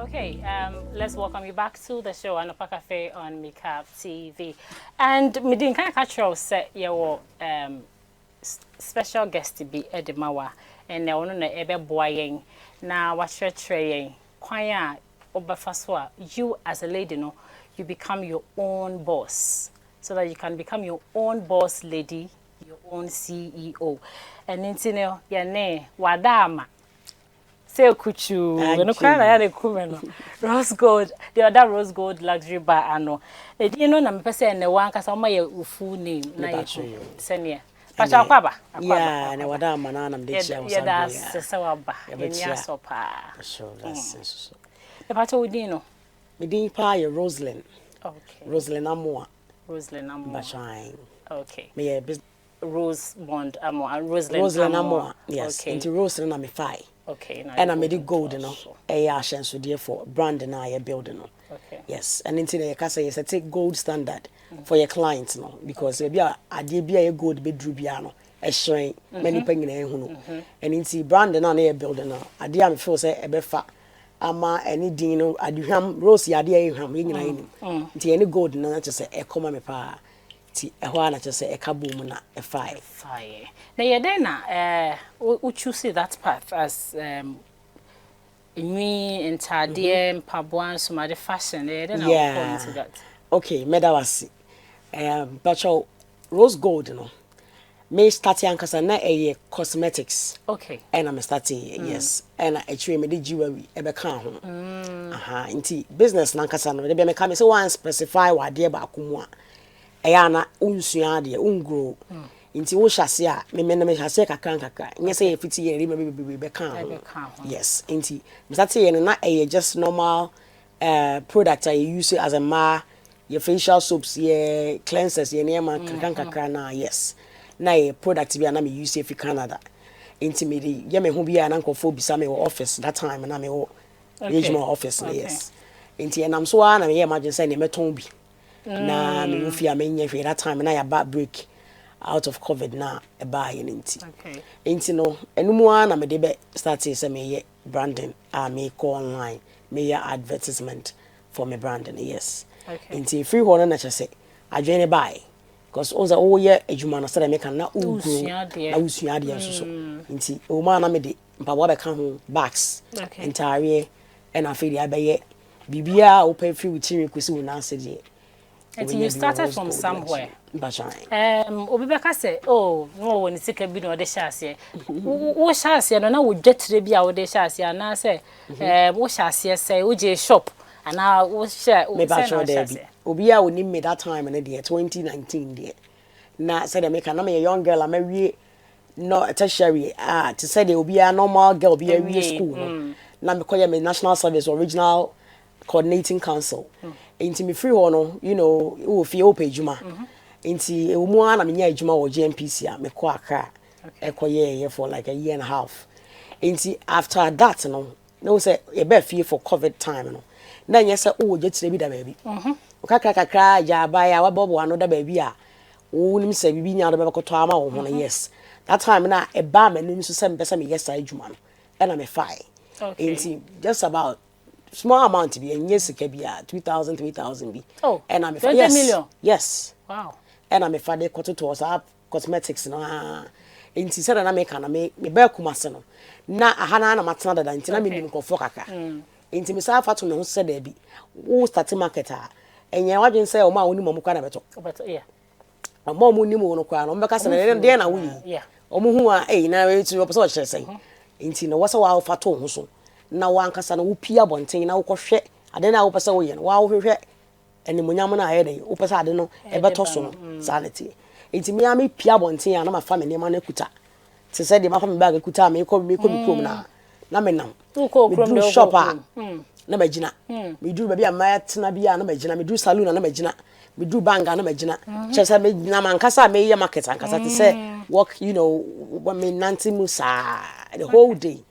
Okay, let's welcome you back to the show Anopa Café on MIKAF TV. And me din kan catch you say your special guest to be Edemawa and na ono na ebe boa yen na wa hwehwere yen kwan a obefa so a you as a lady no you become your own boss so that you can become your own boss lady, your own CEO. And intino ya ne wadama say kuchu no kwara ya kumeno rose gold the other rose gold luxury bar ano you know na me pese ne wan kasa ma ye full name na ye senior pacha akwaba yeah na wada mana na mde chia yeah that's so aba enya so pa sure that's so the pacha wodi no me din pa ye Roslyn. Okay, Roslyn Amoa. Bashine. Okay, me ye Rose Bond Amo and Roslyn Amoa. Yes, okay. into Roslyn na me fai. Okay, now and I made it gold no e ya so there for brand na ye building no. Okay, yes, and into the kasa yes take gold standard for your clients no because be a ade bia ye gold be dru bia no e hyen many pa nyina ehu no and into brand na ye building no ade am feel say e be fa ama any din no adhwam rose ya ade ehwam ye nyina enim nti any gold na to say e koma me pa ti e ho ana to say e ka boom na e fire na ye den na we choose that path as me entire mpaboa so my fashion ye den na go into that. Okay, medawasi but rose gold no me start yankasa na cosmetics. Okay, and I'm starting yes and actually me the jewelry e be kan ho nti business nankasa no de be me ka me say one specify what de ba akumu a ya na unsua de ungro nti wo hyase a me hyase kakra nye say fiti ye me be kan ho yes nti me start ye na just normal product I use it as a your facial soaps your cleansers your name kakra na yes na a product bi na me use if Canada intimidate ye me ho bia na nkofo bisa me office that time na me wo regional office yes inti enam so na me imagine say ne meton bi na me wo fia me nya hwe that time na ya back break out of covid na e ba ye inti okay inti no enumu na me de be start say me ye branding me go online me ye advertisement for me branding yes okay inti free ho na che say adwene buy because oza o ye adwuma no say make na ugro na usua de so nti o ma na me de mpaboa be ka ho bags entire and afedi abaye bibia o pa free with kwesi wo na ase de and you started from somewhere obi be ka say oh no woni sika bi no de hyase wo hyase no na wo dwetire bi a wo de hyase na say wo hyase say wo je shop ana wo share me ba sure there bi obi a oni me that time na de 2019 de na say make na me young girl am awie no tertiary to say the obi a normal girl be awie school no na me koye me national service original coordinating council enti me free ho no you know wo fie o pejuma enti emu ana me nya ejuma wo GMPC a me ko akra e koye for like a year and a half enti after that no say e be fie for covid time no na nya say o je tire bi da baabi kakra ya ba ya wa bobo ano da baabi a wo nim say bibi nya do be koto ama wo ho no yes that time na e ba manim so say me pese me yes ejuma no e na me fine enti just about small amount bi enye sika bi a 2000 bi and I'm 20 million yes wow and I'm a father koto to us up cosmetics no enti say na me ka na me ba kumase no na ahana na matena da enti na me nim nkofo kaka enti me sa fa to me ho se da bi wo start market a enye wadwen say o ma woni mo kwa na beto yeah o ma mo nim wo kwa no mbeka se na de na wo yeah o mo hu a na we tu o pese o kire say enti no wo se wa fa to ho so na wankasa na wo pia bonten na wo kohwe ade na wo pese wo ye no wa wo hwehwe eni munyam na aye den wo pese ade no e beto so no sanity enti me am pia bonten a na ma fa me nema na kuta te se de ma fa me bag kuta me ko krom na me nam me do shop a na magina me do baby am tena bia na magina me do saloon na magina me do banga na magina che se me na mankasa me ye market ankasa te se work you know when me nanti musa the whole day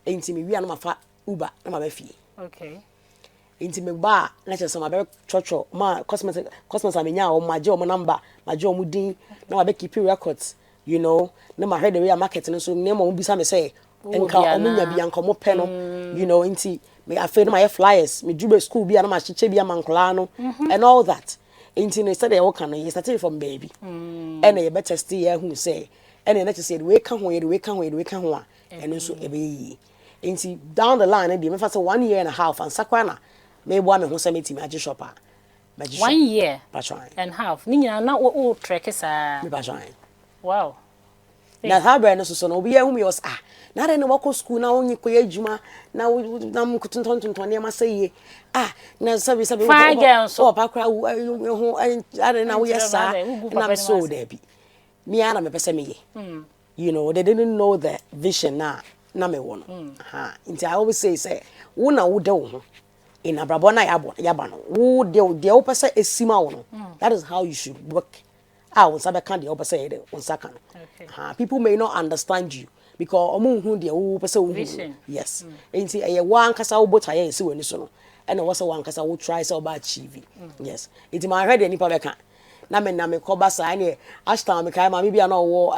enti me wi na ma fa Uber na ma ba fie okay enti me ba na che so ma be chocho ma cosmetics amenya o ma je o number ma je o mu din na ma be keep records you know na ma head the way market no so ne ma bisa me say enka omunya bi anka mo pe no you know enti me afraid my flyers, me do school be and my chiche be a mancolano and all that. Into instead of work you started from baby. And a better stay who say, and then let's say the way come where the way come where the way come one, and also a baby. Into down the line, and the first 1 year and a half, and Sakwana may one who sent me to magic shopper. 1 year Patron and half. Nina, not what track is a patron. wow. Na ha bra no so no obi ehum yos na re no wako school na onyi koye adwuma na na mkutontonton ne ma saye na sabi fine girls so pakra ho are na wo yesa na so there bi me ana me pese me ye you know they didn't know the vision na me wo no nti I always say wo na wo de wo ho in abrabo na yaba no wo de wo pese esima wo no that is how you should work. Sabe can the opposite on second. People may not understand you because omun the person yes. And see a one kasa wo botaye si wani so no. And also one kasa wo try so ba achieve. Yes. It my head any beka. Na me ko ba sa na Ashton me kai ma me bia na wo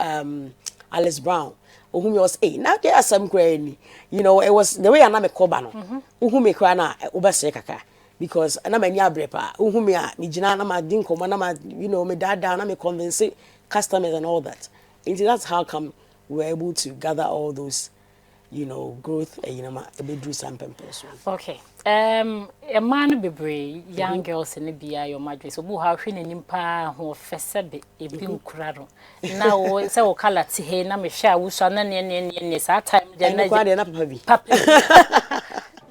Alice Brown. Ohum was now there are some granny. You know, it was the way I na me ko ba no. Ohum me kra na wo ba se kaka. Because na many abrepa uhumi a me gina na ma din komo na ma you know me dada na me convince customers and all that. And that's how come we're able to gather all those you know growth you know be do some purpose. Okay. A man be young girls in the bia your madrid so bu ha hwe nanim pa ho fese be e bi nkuraro na wo se wo kala ti he na me hwe a wo so na ne sa time je na papa bi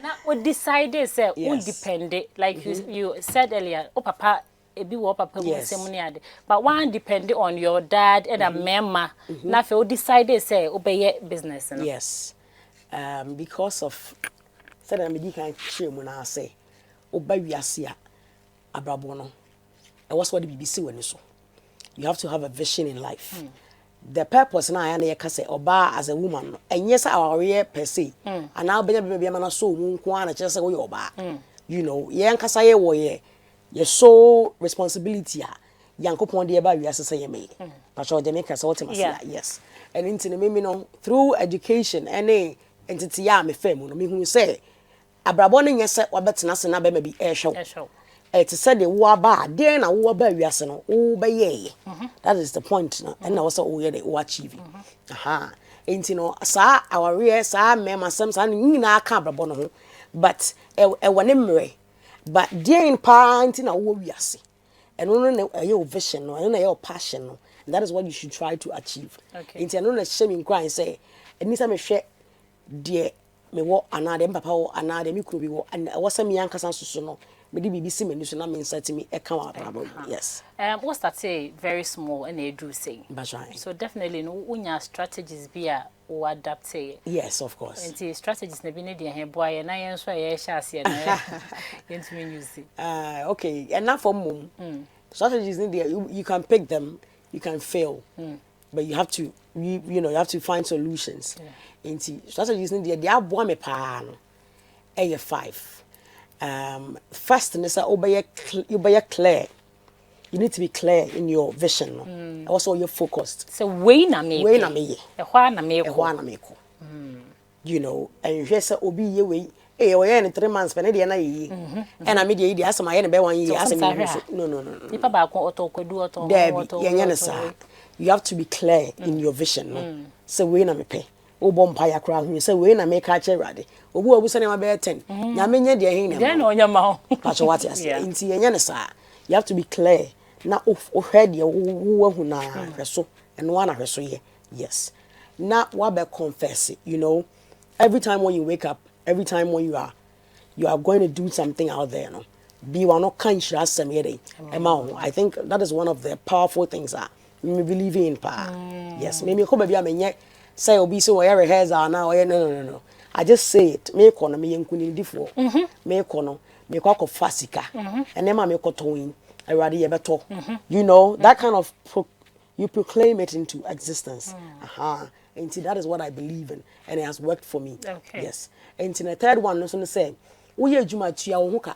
now, we decided say we depend like you said earlier. Oh, papa, ebi wo papa mo se but one depend on your dad and a mama. Now, we decided say obey business. No? Yes, because of said I'm di kan share mo na say oba wiase a abrabo no. E was what the BBC when so. You have to have a vision in life. The purpose na ya kase oba as a woman and yes our per se and now be na so mu nko ana kire say wo oba you know ye nkasa ye wo ye so responsibility a yankopon de ba wiase say ye me but so de make us ultimately yes and into me no through education any entity ya me fam no me hu say abrabo no nyese wabetena se na be ma bi e hwew to say the wo aba den na wo aba wiase no wo be ye that is the point no and na also wo ye wo achieve enti no sa our real sa mema sam sa nyina aka abrabo no ho but e wone mre but den pa enti na wo wiase and no na your vision no and na your passion no and that is what you should try to achieve enti no na shame in cry say eni sa me hwe de me wo anade papa wo anade me kuro bi wo and wo sa me yankasa so no me di BBC me so na me insert me e kan wa problem yes what's that say very small and they do say so definitely no unya strategies be a o adapt yes of course and the strategies na bi ne de he boy na yen so ye sha ase na yent me use okay and now for mom strategies in there you can pick them you can fail but you have to you know you have to find solutions and strategies in there they abo me pa no 5 first and say you be clear you need to be clear in your vision no also you're focused so we na me e hwa na me ko you know and you say obi ye we we in 3 months but na ye and I media dey asema ye na be 1 year asema no nipa ba ko otokodu oto you have to be clear in your vision no so we na me pe obo mpa ya kra hu say we na me ka che rade obu obu se na be 10 nya me nya de hin na then onya ma ho pacho what yes inti nya ne sa you have to be clear na o head ye wo hu na hweso eno na hweso ye yes na wa be confess you know every time when you wake up every time when you are going to do something out there no be one no kan shira asem ye dey I think that is one of the powerful things that me believe in pa yes me ko ba bia me nye say obi so we rehearsal na we no I just say it me ko no me yankuni difo me ko no me kwa ko fasika ene ma me ko toyin awade ye beto you know that kind of you proclaim it into existence and that is what I believe in and it has worked for me yes and the third one no so say wo ye adwuma tua wo hoka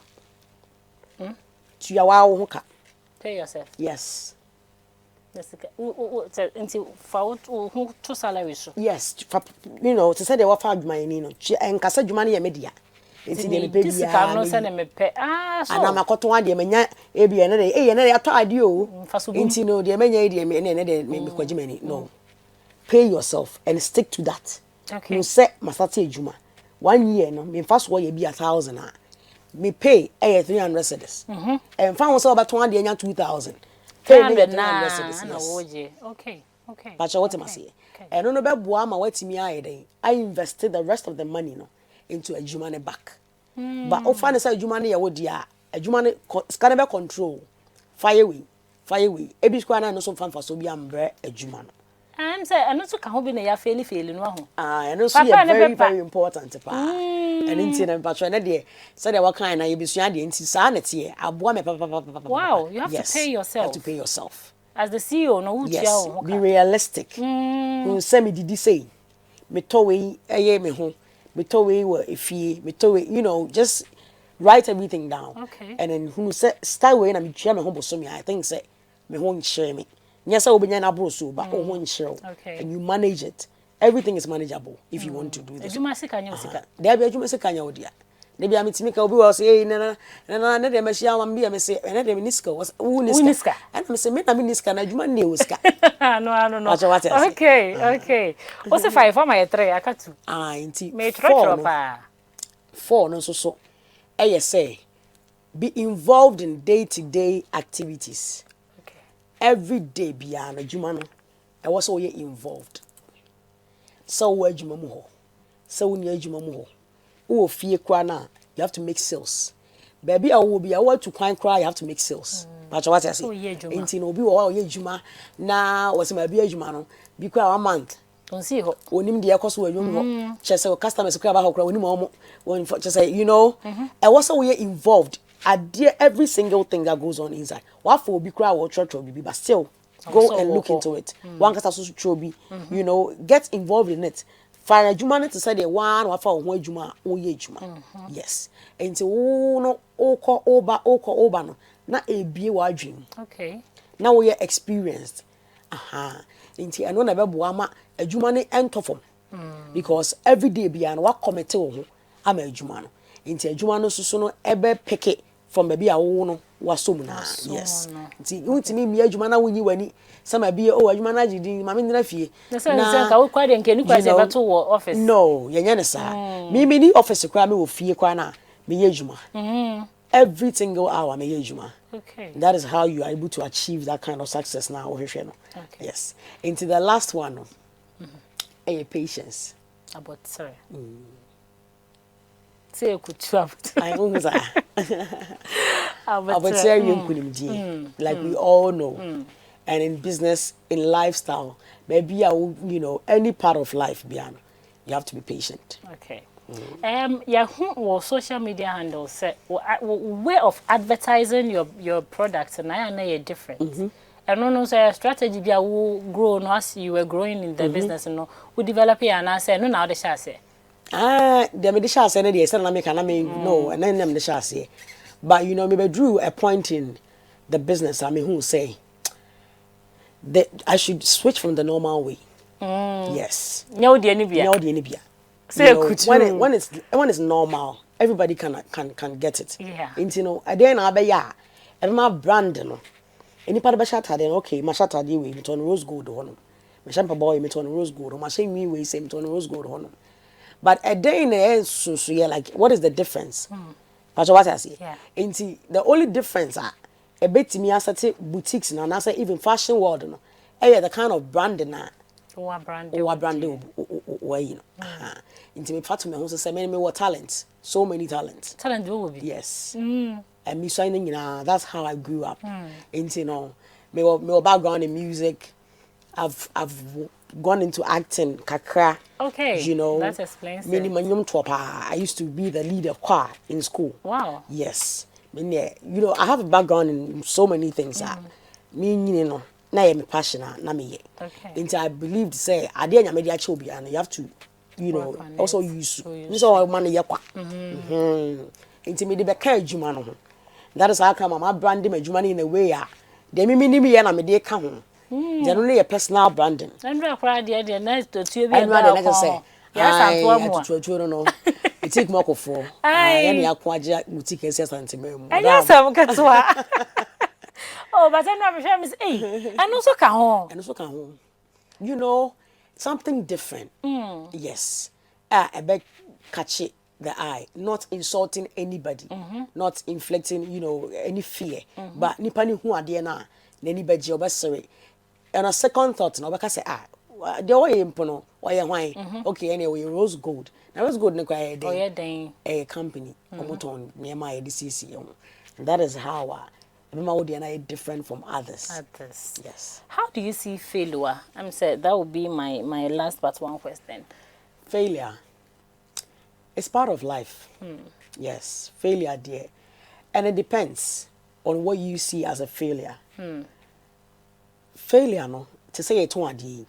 tua wa wo hoka pay yourself yes until for who to salary so yes you know to say they were found my no en kasa dwuma na ye media Enti de me pe this bia can no say na me pe so ana makoto ade menya e bia na de ato ade o enti no de menya e de me de me kwaji mani no pay yourself and stick to that. Okay. You say masate ejuma 1 year no me fa so ye bi 1,000 a me pay 300 cedis and fa won say obato ade nya 2,000 pay me 300 cedis na woje okay but what am I say and no be boa ma watimi aye den I invested the rest of the money no into ejuma ne back but ofa ne say ejuma ne ye wo dia ejuma ne scan be control fireway ebi square na no so fanfa so bi ambre ejuma no I'm say and so ka ho bi na ya fail no ho and also very important pa and inti na patro na de say de wakan na ye bisua de inti sa na te aboa me papa wow you have to pay yourself. You have to pay yourself as the CEO no utia ho be realistic say me didi say me to we eye me ho me to we wo efie me to we just write everything down and then who say start we na me tua me ho boso me I think say me ho share me yes obenya na bro so but ho share and you manage it. Everything is manageable if you want to do this. Ejuma sika nya sika there be ejuma sika nya odia ne bia metimi ka obi wo say na de machia am bia me say na de niska was niska and me say me na me niska na ejuma ne oska no okay what's the 5 for my 3 aka 2 inti me tro pa 4 no so say be involved in day-to-day activities. Every day bia na ejuma no e wo so ye involved. So wo ejuma mu ho so wo ni ejuma mu ho wo fie kwa na you have to make sales. Baby I will be I want to kwan cry you have to make sales. But what I say enti no obi wo ye ejuma na wo se ma bi ejuma no bi kwa 1 month don't see ho onim de yakoso wo ejuma ho che say customers kwa ba ho kra onim omo won che say e was so we involved at every single thing that goes on inside. What for obi kra wo church obi but still go and look into it. One kasa so chobi get involved in it. Fire ejuma to say the one wa fa ho ejuma o ye ejuma. Yes. Enti wo no okọ oba no na ebie wa adwem. Okay. Now we are experienced. Enti eno na be boa ma ejuma ne entofom. Because every day bia no wa commit wo ho ama ejuma no. Enti ejuma no susu no ebe pick from baby a wo no wasom na. Yes. Enti untimi mi ejuma na wonyi wani sama bi ejuma na jidi ma me ndina fie. Na ka wo kwa de nkeni kwa se beto wo office. No, yenye ne sa. Me ni office kwa me wo fie kwa na me ye ejuma. Every single hour me ye ejuma. Okay. That is how you are able to achieve that kind of success now. Okay. Yes. Into the last one, patience. About sorry. Say you could travel. I always like we all know. And in business, in lifestyle, maybe any part of life, you have to be patient. Okay. Your social media handle say way of advertising your products and I know you're different. And no say strategy be will grow as you were growing in the business we develop here and I say no now the shall say. The medicine say na say na make na me no and then them the shall say. But me drew a point in the business who say that I should switch from the normal way. Yes. No the anibia. When it's normal, everybody can get it. Yeah. And at the end of the year, my brand any part of the shatter then okay, my shatter we me turn rose gold on. My shampoo boy me turn rose gold. My shame me say me turn rose gold on. But a day in the end, so like what is the difference? That's what I say. Yeah. The only difference a bit to me as boutiques and I say even fashion world the kind of branding branding into me part me say many talents, so many talents. Talent will be. Yes. And me signing that's how I grew up. Into me background in music. I've gone into acting kakra. Okay. That explains it. I used to be the lead of choir in school. Wow. Yes. I have a background in so many things. Na me passionate na me. Okay. Into I believe to say I dey nyame dia cheobi and you have to also use so man yakwa. Into me dey be ka adwuma no ho. That is how come my branding adwuma in a way dey me ni me na me dey ka ho. There only a personal branding. And we are proud there nice to you be about. Yes, I'm to no. Boutique mako for. Yani akwaje boutique esi santimem. And yes, I'm katwa. Oh, but I'm sure Miss A. And also can home. And also can home. You know, something different. Yes. A bit catchy the eye, not insulting anybody, not inflicting, you know, any fear. But nipani who are there na anybody obesere. And a second thought, no, because the way impono, why wine? Okay, anyway, rose gold. Now rose gold no kwaya a company, omoton near my DCC. That is how I different from others. Yes. How do you see failure? I'm saying that would be my last but one question. Failure. It's part of life. Yes, failure, dear. And it depends on what you see as a failure. Failure, no, to say it one day,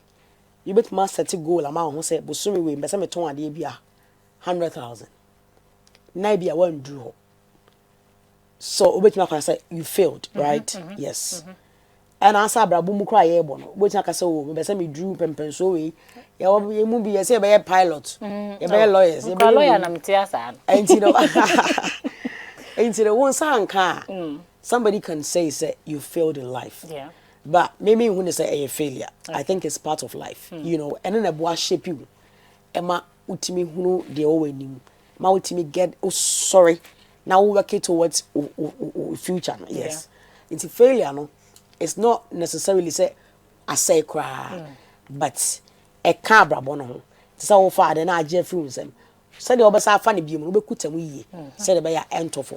you bet must set a goal amount who say, but soon we must have a 100,000. Maybe I won't draw. So, which I say you failed, right? Yes. And I said, Brabu cry airborne, which I can say, oh, me drew pen so we, you will be a pilot, you be lawyers, you be lawyer, and you know, into the one sound car. Somebody can say you failed in life. Yeah. But maybe when they say a failure, I think it's part of life, you know, and then a boy shape you. Emma, utimi hunu de owe nim. Ma utimi get sorry. Now we work towards future. Yes. Into failure, no. It's not necessarily say I say cry, but a cabra bono. So far, then I Jeff them. Said the obasa funny beam, we could tell me, said by end of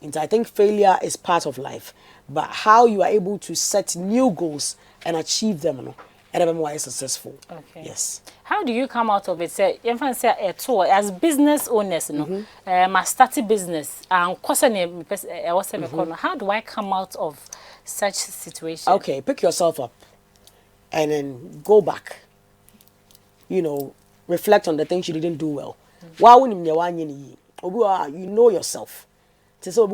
and I think failure is part of life, but how you are able to set new goals and achieve them, no, and then why successful. Okay. Yes. How do you come out of it? Say, as business owners, no, my starting business, and how do I come out of such situation? Okay, pick yourself up, and then go back. You know, reflect on the things you didn't do well. Why wouldn't you know yourself? So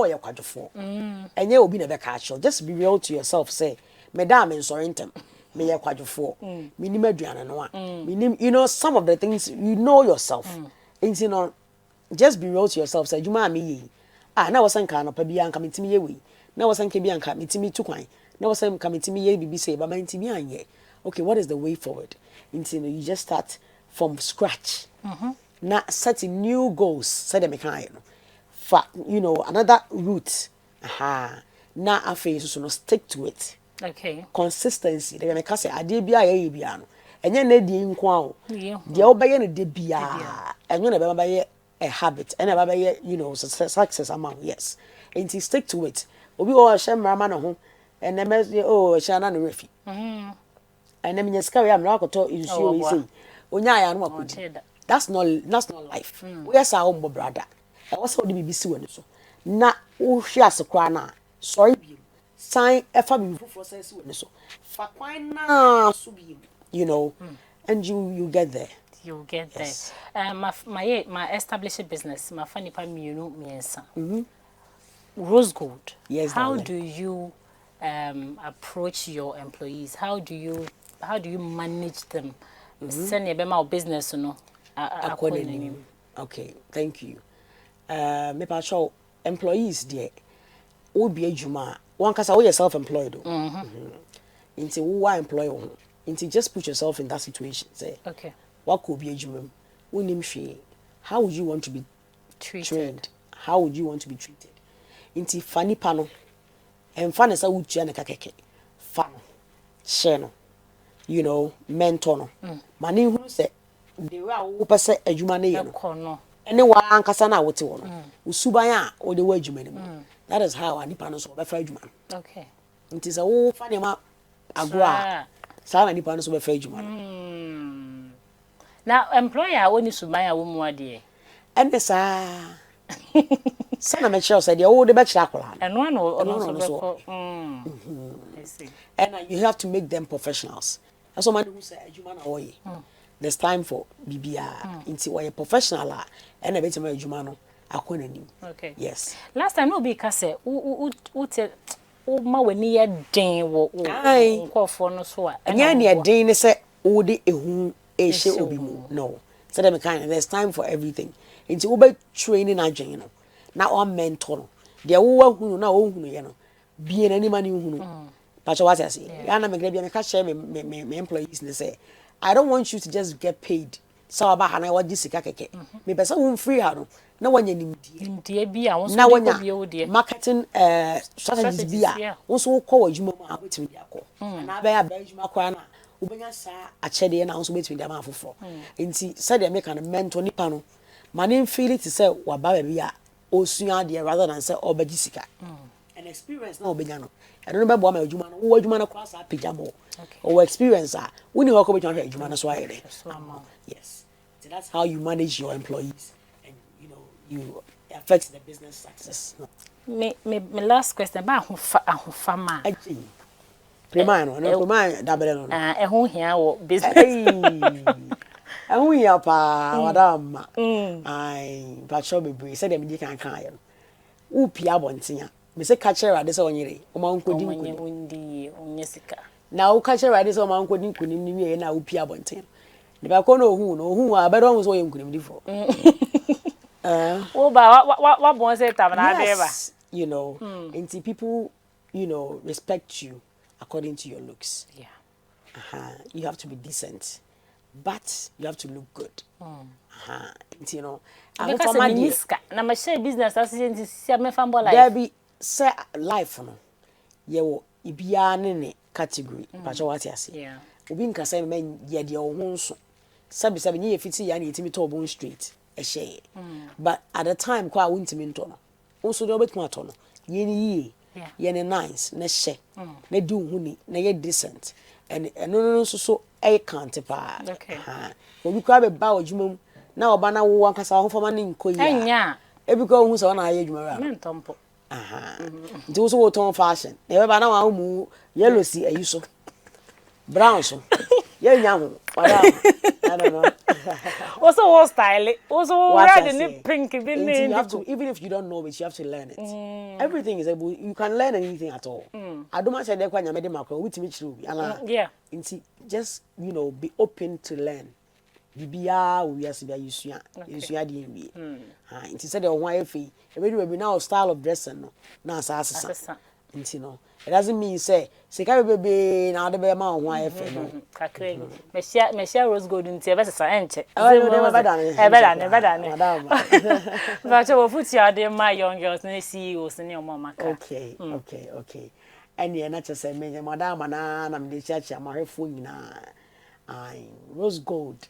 you're quite for, and you will be never casual. Just be real to yourself. Say, Madam, and Sorrentum. Me ya kwadwofo minim aduane no a minim, you know, some of the things you know yourself. And you know, just be real to yourself. Say juma me yi na wasan ka Anopa bia nka mitimi ye we na wasan ka bia nka mitimi tukwan na wasan ka mitimi ye bibi say baba ntimi anye. Okay, what is the way forward? You know, you just start from scratch. Now setting new goals. Say them kind, you know, another route. Now after so no stick to it. Okay. Consistency. They make us say ade bia ye bia no. Enye na di nko a. De obeye no de bia. Enye na be ye a habit. And na be, you know, success amount. Yes. And to stick to it. Obi o hye mrama no ho. And na me oh hye na no refi. And na me nyaska we am na akoto insuo we say. Onya ya no akodi. That's not life. We are our own brother. I was how the BBC one so. Na o hwe asekwa na. Sorry. Sign FAB process so. You know, and you get there. You get there. My established business, my funny pam you know me Rose Gold. Yes. How do you approach your employees? How do you manage them? Send your bema business no. Okay, thank you. Me pa show employees there. Obi ejuma. One kasa we self-employed. Into who are employed. Into just put yourself in that situation. Say, okay, what could be a jumum? How would you want to be treated? How would you want to be treated? Into funny panel. And fun is a wood jana kakeke. Fun. Sheno. You know, mentor. Mani who say they were who say a jumane. And then one kasana what you want. Usubaya or the word you that is how I depend on the French man. Okay. It is a whole funny map. Agua. So I depend on the French man. Now, employer only subaya woman dear. And the son of a child said, "Oh, the bachelor." And one also. I see. And you have to make them professionals. That's what man who say, "You man away." There's time for BBR. Into why a professional and a bit of a jumano. Okay. Yes. Last time no be kase ma weni ye den wo nkofo no so a. Anya ne den say odi ehun ehye obi mu. No. So them kind there's time for everything. Into ube training agent, you know. Now on mentor no. There who na who you know. Be any money who. But what I say, Yana me can share me employees and say, I don't want you to just get paid. So about how I want this keke. Me person who free no. No one you Dear be I want na to be old dear. marketing strategies bia wonso call adwuma mu a betimi dia call na ba ya ba adwuma kwa na ubenya sa achede na wonso betimi dia ma afoforo nti said they make an mentor nipa no mane feel it say wa ba ba bia osua de rather than say obaji sika an experience na obenya no I don't remember my adwuma no wo adwuma na kwa sa pejabo or experience a woni ho ko betimi adwuma na so ayede yes so that's how you manage your employees and you affects the business success. Me last question ba ahofa ma. Prema no prema da bele no. Ehun hia wo business. Ehun hia pa madam. Ai pa cho bebre say dem di kan ya no. Wo pia bontia. Me say catch rade say onyere. O ma nkodi nkodi onye sika. Na wo catch rade say o ma nkodi nkunim ni wie na wo pia bontia. Ne ba ko no ohun a bedo ho so ye nkunim di fo. What boy say yes, until people, respect you according to your looks. Yeah. You have to be decent, but you have to look good. Because na my share business assistant see me fan life. There be say life no. Ye ibia ne category. Pacho what you say. Yeah. Obi nka say men ye de wo nso. Sabi nye fiti ya na yetimi to obon straight. But at the time kwa wuntimi nto no also do betu ato no ye ni ye ne nice na she na du huni na ye decent and no so e count pa obi kwa be ba odwuma na oba na wo ankasa ho fama ne nkoyi enya e bi ko hu so na ye adwuma ra mentompo nti wo so wo ton fashion e be ba na wa mu yellow si ayi so brown so ye nya ho I don't know. Also, what style? Also, red and pink. Even if you don't know it, you have to learn it. Everything is able. You can learn anything at all. I don't mind saying that when you made macro, which yeah. Just be open to learn. Bibia we are saying you see the NBA. Instead of one FA, everybody now style of dressing no. Now assassin. It doesn't mean say baby now the be ma one FA no. Kakre. Me share rose gold nti e be sesa enche. Never done. Madam. But we put you there my young girls na CEOs ni omo maka. Okay. And ye na say me madam na me church amahefo nyina. Ai rose gold.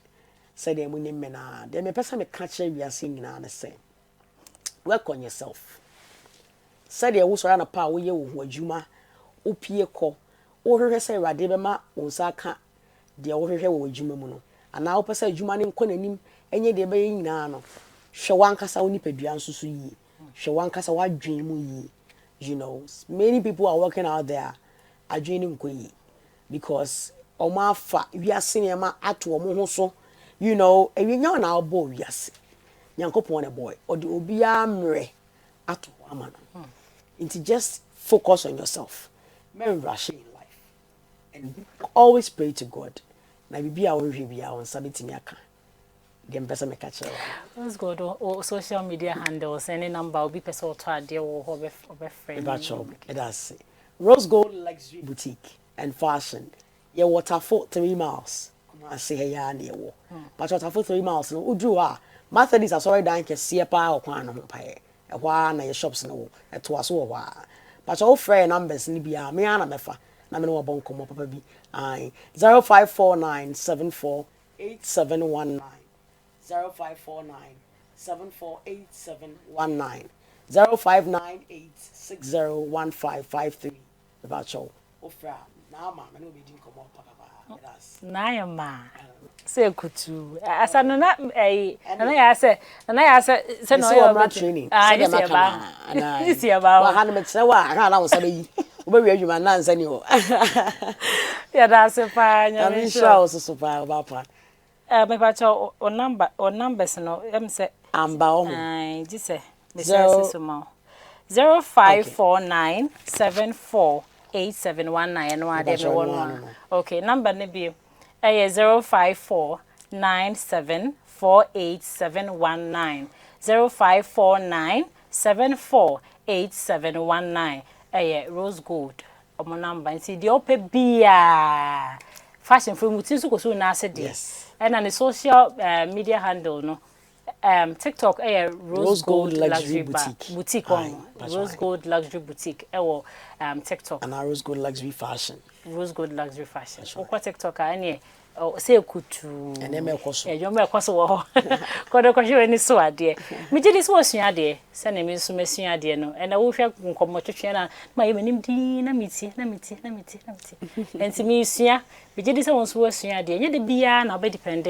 Say dem ni me na. Dem me pesa me catch we are seeing nyina na say. Work on yourself. Said ya wusora na pa wo ye wo ho adwuma opie kɔ wo hwehwɛ sɛ Awurade bɛma wo nsa aka de wo hwehwɛ wo adwuma mu no ana wo pɛ sɛ adwuma ne nkɔ nanim enye de bɛyɛ nyinaa no hwɛ wankasa wo nipadua nso so yi hwɛ wankasa wadwen mu yi many people are working out there adwen ne nkɔ yi because omafa wiase ne ma ato omo ho so ewinya na obo wiase nyankopon ne boy odi obi amre ato amano just focus on yourself. Men rush in life. And always pray to God. Na bibia wo hwebia on sabiti aka. Dem pesa me catch. Let's go to social media handles any number will be person to ade wo ho be friend. It does. Rose Gold Luxury Boutique and Fashion. Ye waterfall 3 miles. I say here ya na wo. But waterfall 3 miles no udu a. Methodist asori dan kese pa okwan no pa ye. Ehwa na ye shops no eto aso wo wa but all free numbers ni bia me ana mefa na me no bon komo papa bi 0549748719 0549748719 0598601553 about you ofra na ma me no be din komo papa that's na ya ma say kutu asa no na ya say say no your training say dem aka na this year ba wa han me tse wa ha na wo sabe yi wo be wi adwuma na nsa ni ho ya da se pa nya me sure so pa ba pa me pa cho o numbers no em say amba o ai ji say me say so ma 0549748719 no ade me won okay number ne bi 0549748719 0549 748719. Rose Gold. Omo number nti de ope bia fashion from mutin so koso na ase de. Yes. And on the social media handle no TikTok Rose Gold Luxury Boutique on Rose Gold Luxury Boutique TikTok. And Rose Gold Luxury Fashion. Rose Gold Luxury Fashion. Okwa TikTok any say kutu. And em ekoso. Yo me ekoso wo. Kodo ko hwe ni so ade. Me je dis wo sua ade. Se na me so mesua ade no. And wo hwe nkomo twetwe na ma ye manim di na miti. Enti me sua. Me je dis won so wo sua ade. Nye de bia na be depend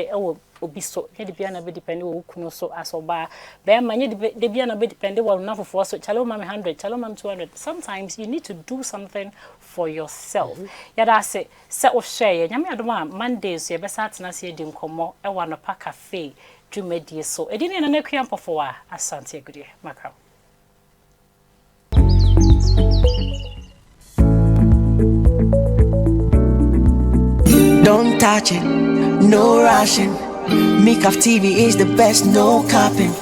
obi so. Nye de bia na be depend wo kunu so asoba. Be ma nye de bia na be depend wo na fofo so. Chalo ma 100, chalo ma 200. Sometimes you need to do something for yourself. Yada say o share nyame adoma Mondays ye besa atena se di nkomo e wa Anopa Cafè dwumedie so edini na nakua mpofo a asante agudie maka. Don't touch it, no rushing. MIKAF TV is the best, no capping.